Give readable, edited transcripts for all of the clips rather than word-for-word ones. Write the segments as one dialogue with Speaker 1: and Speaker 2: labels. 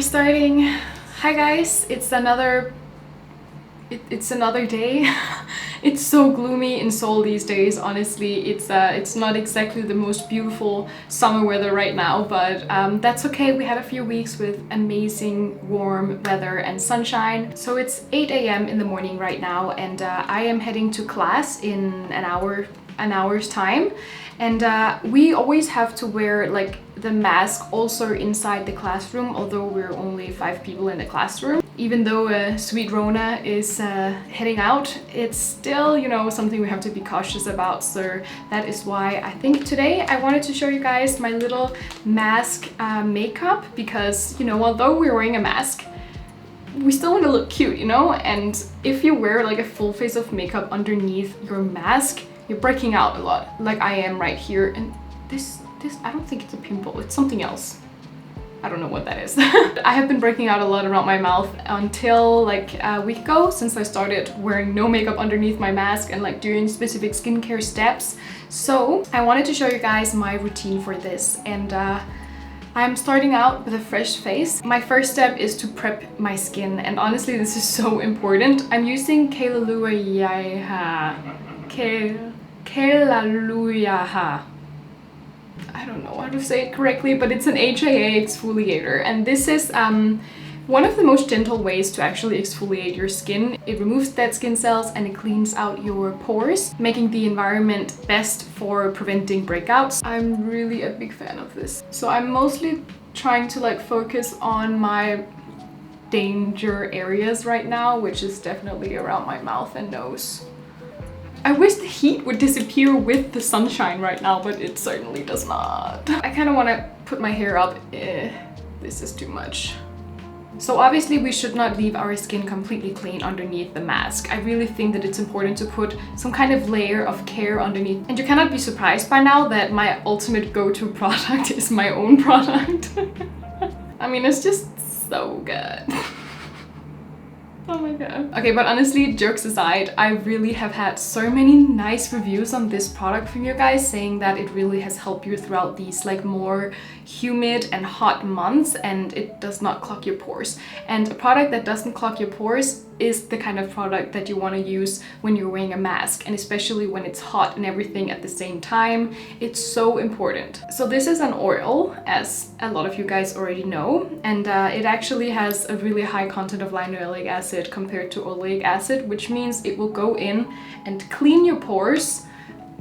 Speaker 1: starting. Hi guys, it's another day. It's so gloomy in Seoul these days. Honestly, it's not exactly the most beautiful summer weather right now, but that's okay. We had a few weeks with amazing warm weather and sunshine. So it's 8 a.m. in the morning right now, and I am heading to class in an hour's time. And we always have to wear like the mask also inside the classroom, although we're only 5 people in the classroom. Even though Sweet Rona is heading out, it's still, you know, something we have to be cautious about. So that is why I think today I wanted to show you guys my little mask makeup, because, you know, although we're wearing a mask, we still want to look cute, you know? And if you wear like a full face of makeup underneath your mask, you're breaking out a lot, like I am right here. And this, I don't think it's a pimple, it's something else. I don't know what that is. I have been breaking out a lot around my mouth until like a week ago, since I started wearing no makeup underneath my mask and like doing specific skincare steps. So I wanted to show you guys my routine for this, and I'm starting out with a fresh face. My first step is to prep my skin, and honestly this is so important. I'm using Lalu Yaha. Lalu Yaha. I don't know how to say it correctly, but it's an HA exfoliator, and this is one of the most gentle ways to actually exfoliate your skin. It removes dead skin cells and it cleans out your pores, making the environment best for preventing breakouts. I'm really a big fan of this. So I'm mostly trying to like focus on my danger areas right now, which is definitely around my mouth and nose. I wish the heat would disappear with the sunshine right now, but it certainly does not. I kind of want to put my hair up. This is too much. So obviously we should not leave our skin completely clean underneath the mask. I really think that it's important to put some kind of layer of care underneath. And you cannot be surprised by now that my ultimate go-to product is my own product. I mean, it's just so good. Oh my god. Okay, but honestly, jokes aside, I really have had so many nice reviews on this product from you guys, saying that it really has helped you throughout these like more humid and hot months, and it does not clog your pores. And a product that doesn't clog your pores is the kind of product that you want to use when you're wearing a mask, and especially when it's hot and everything at the same time. It's so important. So this is an oil, as a lot of you guys already know, and it actually has a really high content of linoleic acid compared to oleic acid, which means it will go in and clean your pores,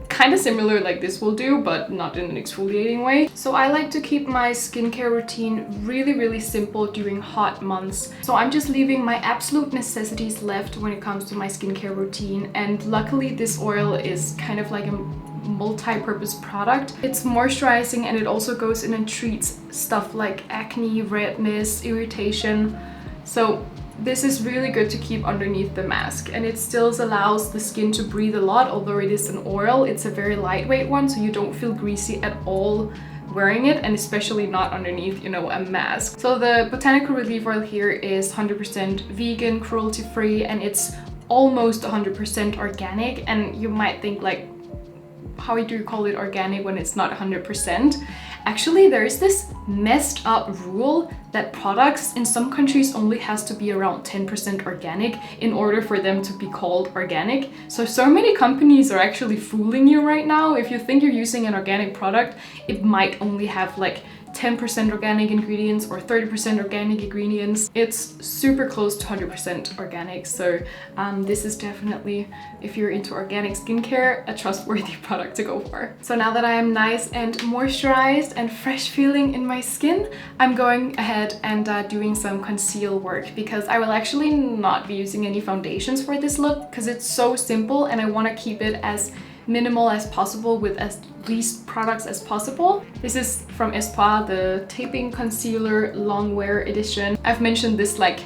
Speaker 1: kind of similar like this will do, but not in an exfoliating way. So I like to keep my skincare routine really simple during hot months. So I'm just leaving my absolute necessities left when it comes to my skincare routine, and luckily this oil is kind of like a multi-purpose product. It's moisturizing, and it also goes in and treats stuff like acne, redness, irritation. So this is really good to keep underneath the mask, and it still allows the skin to breathe a lot. Although it is an oil, it's a very lightweight one, so you don't feel greasy at all wearing it, and especially not underneath, you know, a mask. So the Botanical Relief Oil here is 100% vegan, cruelty-free, and it's almost 100% organic. And you might think like, how do you call it organic when it's not 100%? Actually, there is this messed up rule that products in some countries only has to be around 10% organic in order for them to be called organic. So many companies are actually fooling you right now. If you think you're using an organic product, it might only have like 10% organic ingredients or 30% organic ingredients. It's super close to 100% organic. So this is definitely, if you're into organic skincare, a trustworthy product to go for. So now that I am nice and moisturized and fresh feeling in my skin, I'm going ahead and doing some conceal work, because I will actually not be using any foundations for this look, because it's so simple and I want to keep it as minimal as possible with as least products as possible. This is from ESPOIR, the Taping Concealer Longwear Edition. I've mentioned this like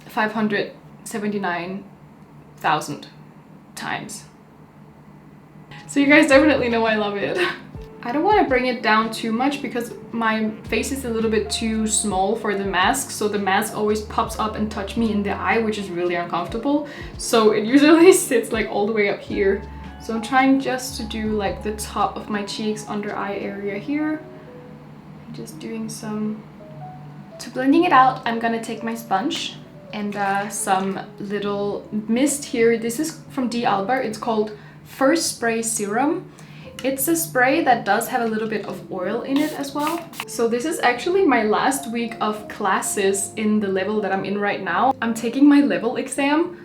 Speaker 1: 579,000 times. So you guys definitely know I love it. I don't want to bring it down too much because my face is a little bit too small for the mask, so the mask always pops up and touches me in the eye, which is really uncomfortable. So it usually sits like all the way up here. So I'm trying just to do like the top of my cheeks, under eye area here. Just doing some To blending it out, I'm gonna take my sponge and some little mist here. This is from DAHLIA. It's called First Spray Serum. It's a spray that does have a little bit of oil in it as well. So this is actually my last week of classes in the level that I'm in right now. I'm taking my level exam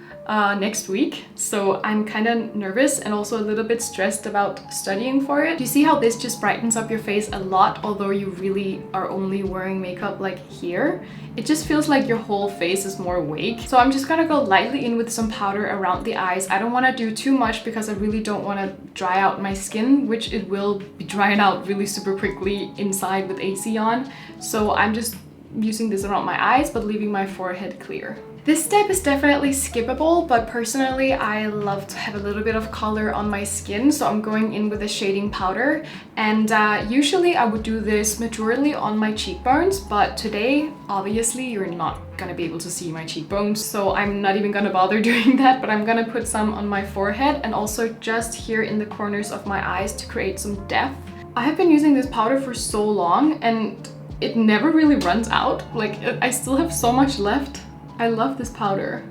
Speaker 1: next week, so I'm kind of nervous and also a little bit stressed about studying for it. You see how this just brightens up your face a lot, although you really are only wearing makeup like here. It just feels like your whole face is more awake. So I'm just gonna go lightly in with some powder around the eyes. I don't want to do too much because I really don't want to dry out my skin, which it will be drying out really super quickly inside with AC on. So I'm just using this around my eyes but leaving my forehead clear. This step is definitely skippable, but personally I love to have a little bit of color on my skin, so I'm going in with a shading powder. And usually I would do this majorly on my cheekbones, but today obviously you're not gonna be able to see my cheekbones, so I'm not even gonna bother doing that, but I'm gonna put some on my forehead and also just here in the corners of my eyes to create some depth. I have been using this powder for so long and it never really runs out. Like, I still have so much left. I love this powder.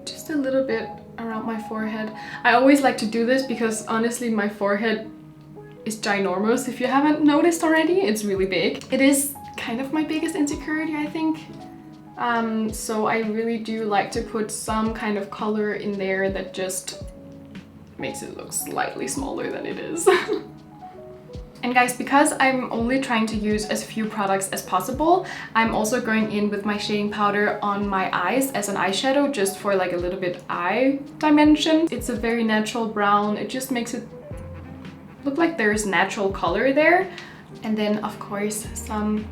Speaker 1: Just a little bit around my forehead. I always like to do this because honestly my forehead is ginormous. If you haven't noticed already, it's really big. It is kind of my biggest insecurity, I think. So I really do like to put some kind of color in there that just makes it look slightly smaller than it is. And guys, because I'm only trying to use as few products as possible, I'm also going in with my shading powder on my eyes as an eyeshadow, just for like a little bit eye dimension. It's a very natural brown. It just makes it look like there's natural color there. And then of course some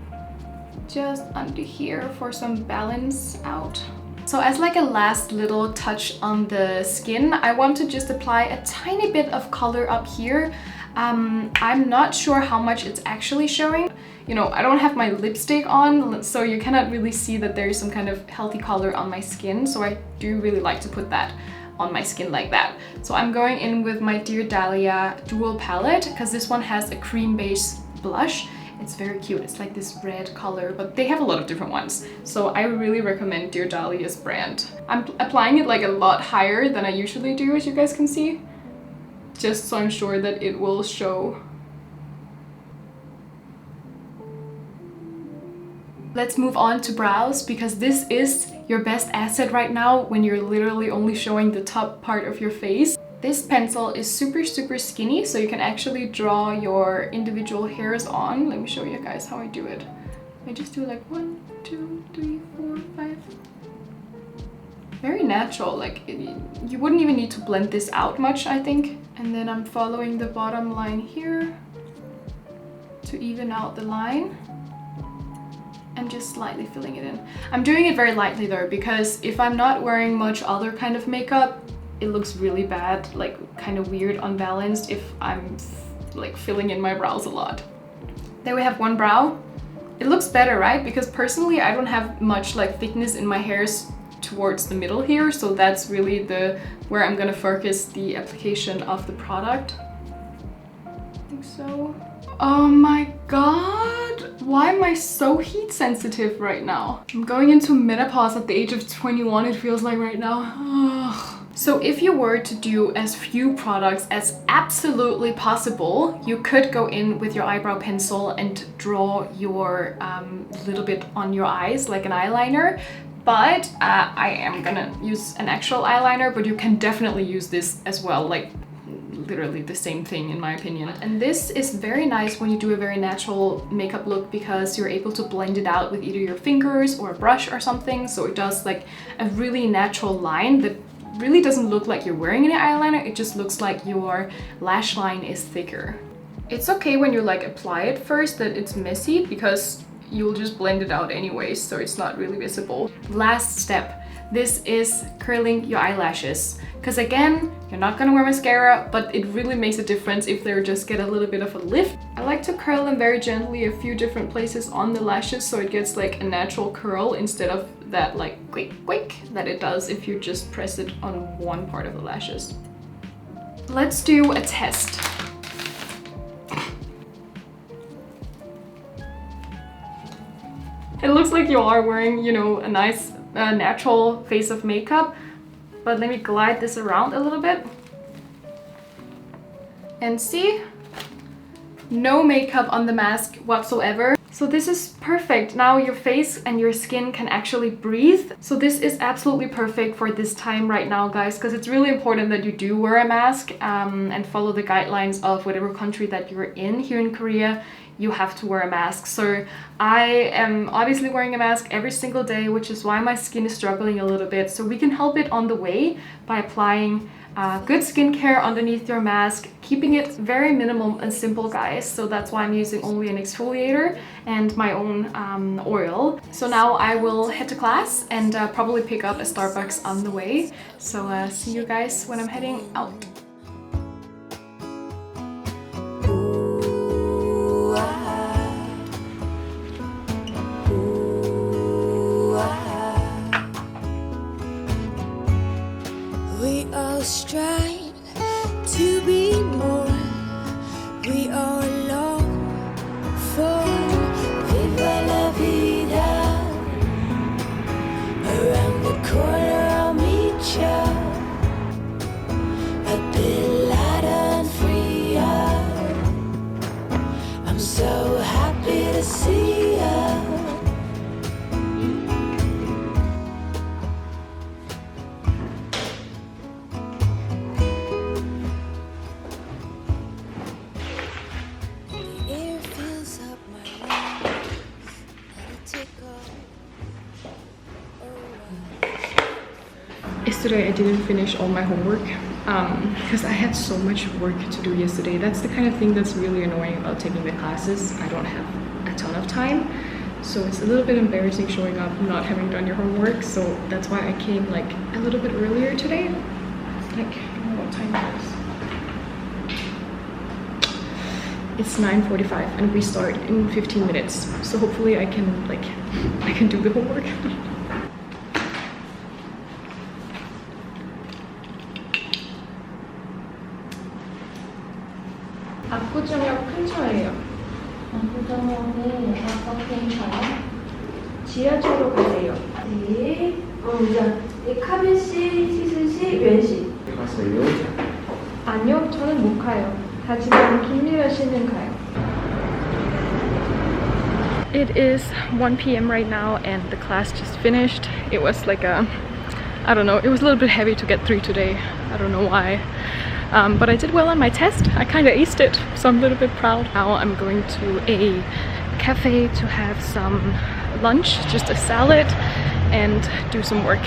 Speaker 1: just under here for some balance out. So as like a last little touch on the skin, I want to just apply a tiny bit of color up here. I'm not sure how much it's actually showing. You know, I don't have my lipstick on, so you cannot really see that there is some kind of healthy color on my skin. So I do really like to put that on my skin like that. So I'm going in with my Dear Dahlia dual palette because this one has a cream base blush. It's very cute. It's like this red color, but they have a lot of different ones. So I really recommend Dear Dahlia's brand. I'm applying it like a lot higher than I usually do, as you guys can see, just so I'm sure that it will show. Let's move on to brows, because this is your best asset right now when you're literally only showing the top part of your face. This pencil is super skinny, so you can actually draw your individual hairs on. Let me show you guys how I do it. I just do like 1, 2, 3, 4, 5. Very natural, like you wouldn't even need to blend this out much, I think. And then I'm following the bottom line here to even out the line and just slightly filling it in. I'm doing it very lightly though, because if I'm not wearing much other kind of makeup, it looks really bad, like kind of weird, unbalanced if I'm like filling in my brows a lot. There we have one brow. It looks better, right? Because personally I don't have much like thickness in my hairs towards the middle here, so that's really where I'm gonna focus the application of the product. I think so. Oh my god, why am I so heat sensitive right now? I'm going into menopause at the age of 21, it feels like right now. Ugh. So if you were to do as few products as absolutely possible, you could go in with your eyebrow pencil and draw your little bit on your eyes like an eyeliner. But I am gonna use an actual eyeliner, but you can definitely use this as well, like literally the same thing in my opinion. And this is very nice when you do a very natural makeup look, because you're able to blend it out with either your fingers or a brush or something. So it does like a really natural line that really doesn't look like you're wearing any eyeliner. It just looks like your lash line is thicker. It's okay when you like apply it first that it's messy, because you'll just blend it out anyways, so it's not really visible. Last step, this is curling your eyelashes. Because again, you're not gonna wear mascara, but it really makes a difference if they just get a little bit of a lift. I like to curl them very gently a few different places on the lashes, so it gets like a natural curl instead of that like quick that it does if you just press it on one part of the lashes. Let's do a test. It looks like you are wearing, you know, a nice natural face of makeup. But let me glide this around a little bit. And see? No makeup on the mask whatsoever. So this is perfect. Now your face and your skin can actually breathe. So this is absolutely perfect for this time right now, guys, because it's really important that you do wear a mask and follow the guidelines of whatever country that you're in. Here in Korea, you have to wear a mask. So I am obviously wearing a mask every single day, which is why my skin is struggling a little bit. So we can help it on the way by applying good skincare underneath your mask, keeping it very minimal and simple, guys. So that's why I'm using only an exfoliator and my own oil. So now I will head to class and probably pick up a Starbucks on the way. So see you guys when I'm heading out.
Speaker 2: Strive to be more. We are long for Viva la Vida. Around the corner I'll meet ya, a bit lighter and freer. I'm so happy to see ya.
Speaker 1: Yesterday I didn't finish all my homework because I had so much work to do yesterday. That's the kind of thing that's really annoying about taking the classes. I don't have a ton of time, so it's a little bit embarrassing showing up not having done your homework. So that's why I came like a little bit earlier today. Like, I don't know what time it is. It's 9:45 and we start in 15 minutes. So hopefully I can do the homework. 압구정역 근처예요.
Speaker 3: 압구정역에 아파트인가요?
Speaker 1: 지하철로 가세요.
Speaker 3: 네. 이제 카베시, 시슬시, 웬시.
Speaker 4: 가세요?
Speaker 1: 아니요, 저는 못 가요. 하지만 김미라 씨는 가요. It is 1 p.m. right now and the class just finished. It was like I don't know, it was a little bit heavy to get through today. I don't know why. But I did well on my test. I kind of aced it, so I'm a little bit proud. Now I'm going to a cafe to have some lunch, just a salad, and do some work.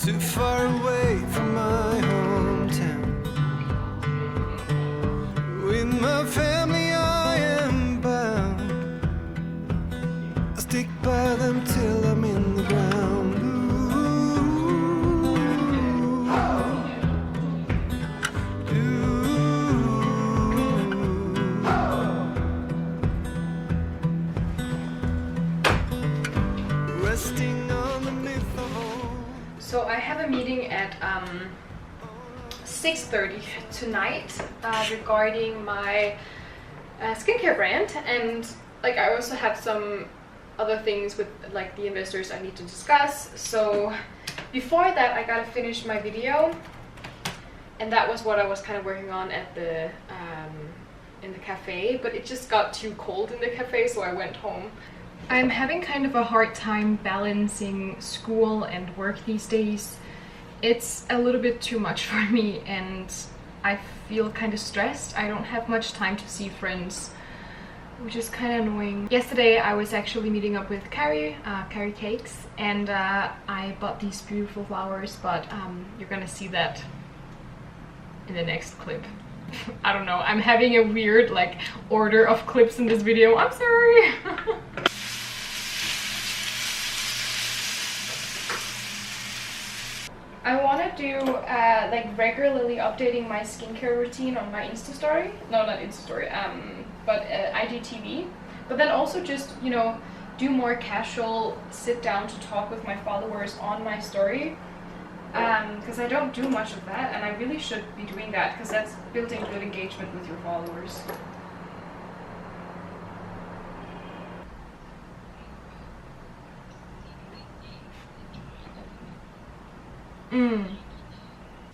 Speaker 5: Too far away from my hometown. With my family I am bound. I stick by them till I'm in the ground. Resting on the myth of old.
Speaker 1: So I have a meeting at 6:30 tonight regarding my skincare brand, and like I also have some other things with like the investors I need to discuss. So before that I gotta finish my video, and that was what I was kind of working on at the in the cafe, but it just got too cold in the cafe, so I went home. I'm having kind of a hard time balancing school and work these days. It's a little bit too much for me and I feel kind of stressed. I don't have much time to see friends, which is kind of annoying. Yesterday I was actually meeting up with Carrie Cakes, and I bought these beautiful flowers, but you're gonna see that in the next clip. I don't know, I'm having a weird like order of clips in this video. I'm sorry. I want to do like regularly updating my skincare routine on my Insta story. No, not Insta story. But IGTV. But then also just, you know, do more casual sit down to talk with my followers on my story. Because I don't do much of that, and I really should be doing that because that's building good engagement with your followers.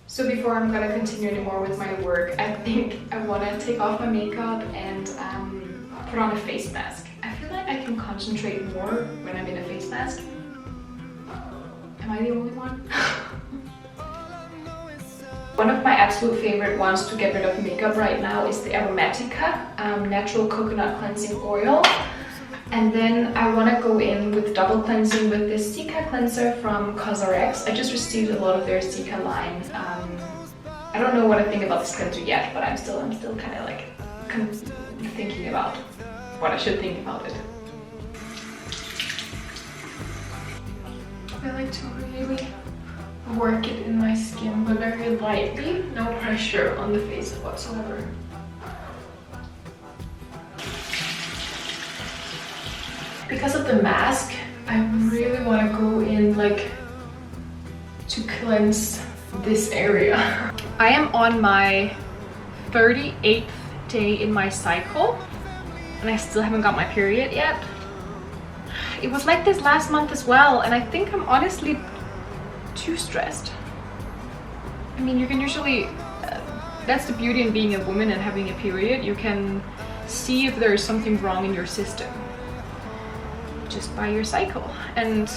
Speaker 1: So before I'm gonna continue anymore with my work, I think I wanna take off my makeup and put on a face mask. I feel like I can concentrate more when I'm in a face mask. Am I the only one? One of my absolute favorite ones to get rid of makeup right now is the Aromatica Natural Coconut Cleansing Oil. And then I want to go in with double cleansing with this Cica cleanser from CosRx. I just received a lot of their Cica line. I don't know what I think about this cleanser yet, but I'm still kind of like thinking about what I should think about it. I like to really work it in my skin, but very lightly, no pressure on the face whatsoever. Because of the mask, I really want to go in like to cleanse this area. I am on my 38th day in my cycle and I still haven't got my period yet. It was like this last month as well, and I think I'm honestly too stressed. I mean, you can usually, that's the beauty in being a woman and having a period, you can see if there is something wrong in your system just by your cycle. And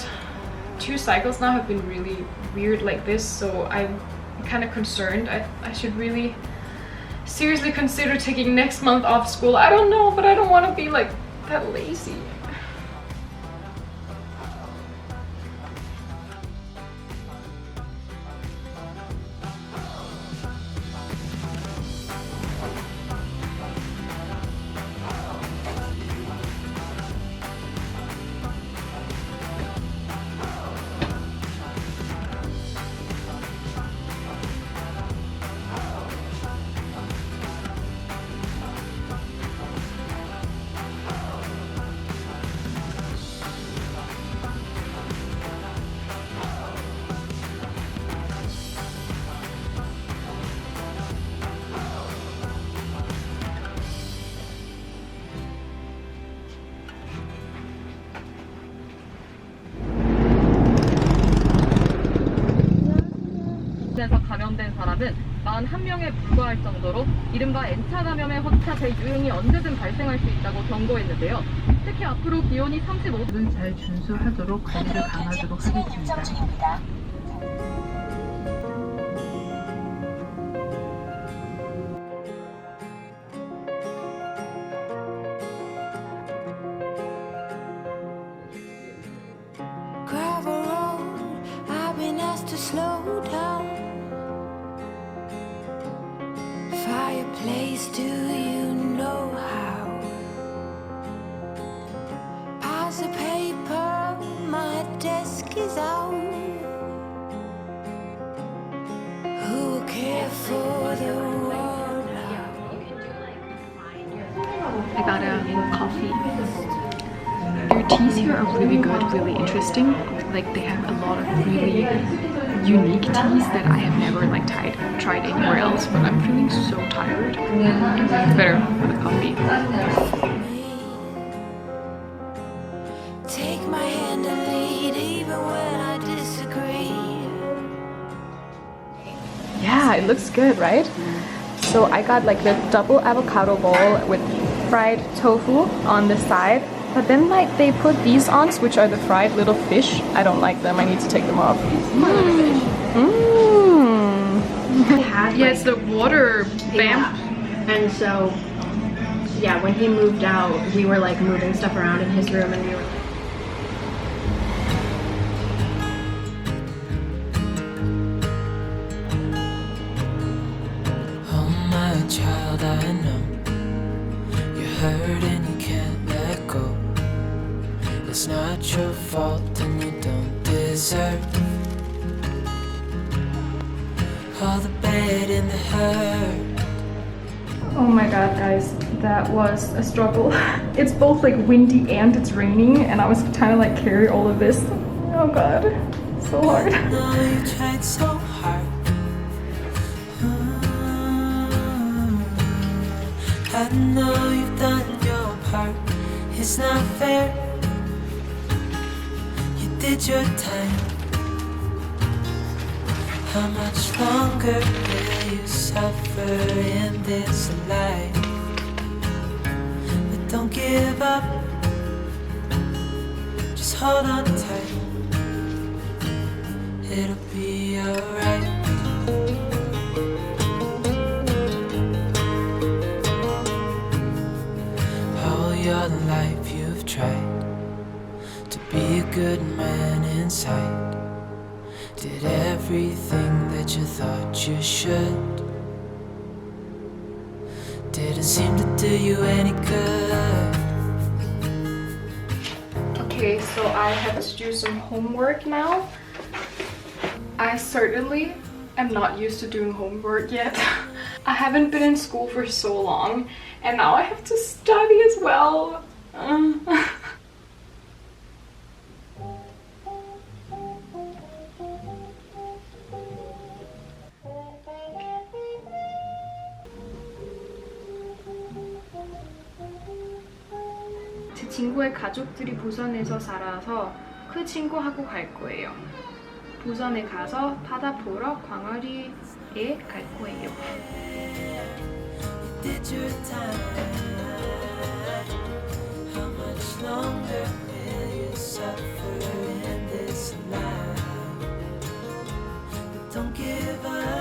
Speaker 1: 2 cycles now have been really weird like this, so I'm kind of concerned. I should really seriously consider taking next month off school. I don't know, but I don't want to be like that lazy.
Speaker 4: 에서 감염된 사람은 41명에 불과할 정도로 이른바 N차 감염의 확산 재유행이 언제든 발생할 수 있다고 경고했는데요. 특히 앞으로 기온이 35도는 잘 준수하도록 관리를 강화하도록 하겠습니다.
Speaker 2: Gravel road, I've been asked to slow down. Fireplace, do you know how? Pass the paper, my desk is out. Who will care for the world now?
Speaker 1: I got a coffee. Their teas here are really good, really interesting. Like they have a lot of really unique teas that I have never like tried anywhere else, but I'm feeling so tired. It's better with a coffee.
Speaker 2: Take my hand and lead even when I disagree.
Speaker 1: Yeah, it looks good, right? So I got like the double avocado bowl with fried tofu on the side. But then like they put these on, which are the fried little fish. I don't like them, I need to take them off. Yeah, it's the water vamp.
Speaker 6: And so, yeah, when he moved out, we were like moving stuff around in his room and we were
Speaker 2: Oh my child, I know you're hurt and you can't let go. It's not your fault and you don't deserve all the bad and the hurt.
Speaker 1: Oh my god, guys, that was a struggle. It's both like windy and it's raining, and I was trying to like carry all of this. Oh god, so hard.
Speaker 2: I know you tried so hard. I know you've done your part. It's not fair. You did your time. How much longer will you suffer in this life? But don't give up. Just hold on tight. It'll be alright. All your life you've tried to be a good man inside. Did everything that you thought you should. Didn't seem to do you any good.
Speaker 1: Okay, so I have to do some homework now. I certainly am not used to doing homework yet. I haven't been in school for so long, and now I have to study as well. 제 친구의 가족들이 부산에서 살아서 그 친구하고 갈 거예요. 부산에 가서 바다 보러 광어리에 갈 거예요.
Speaker 2: Did your time? How much longer will you suffer in this life? But don't give up.